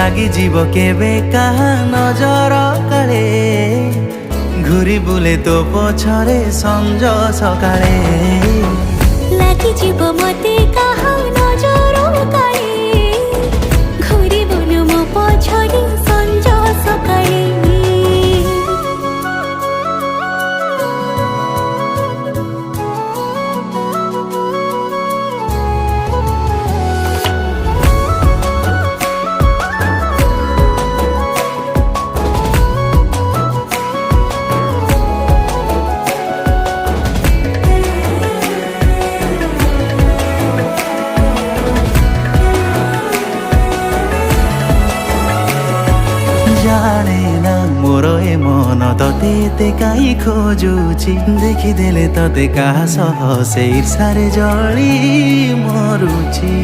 লাগি জীব কেবে কাহা নজর কালে ঘুরি বুলে তো পছরে সঞ্জ সকালে লাগি জীব মতে কাহা নজর কালে ঘুরি বুলু মো পছরে সঞ্জ সকালে জানে না মোর এ মন ততে এতে কাই খোঁজুছি দেখিদেলে ততে কাহা সহ সেই ঈর্ষারে জଳି মରୁଛି।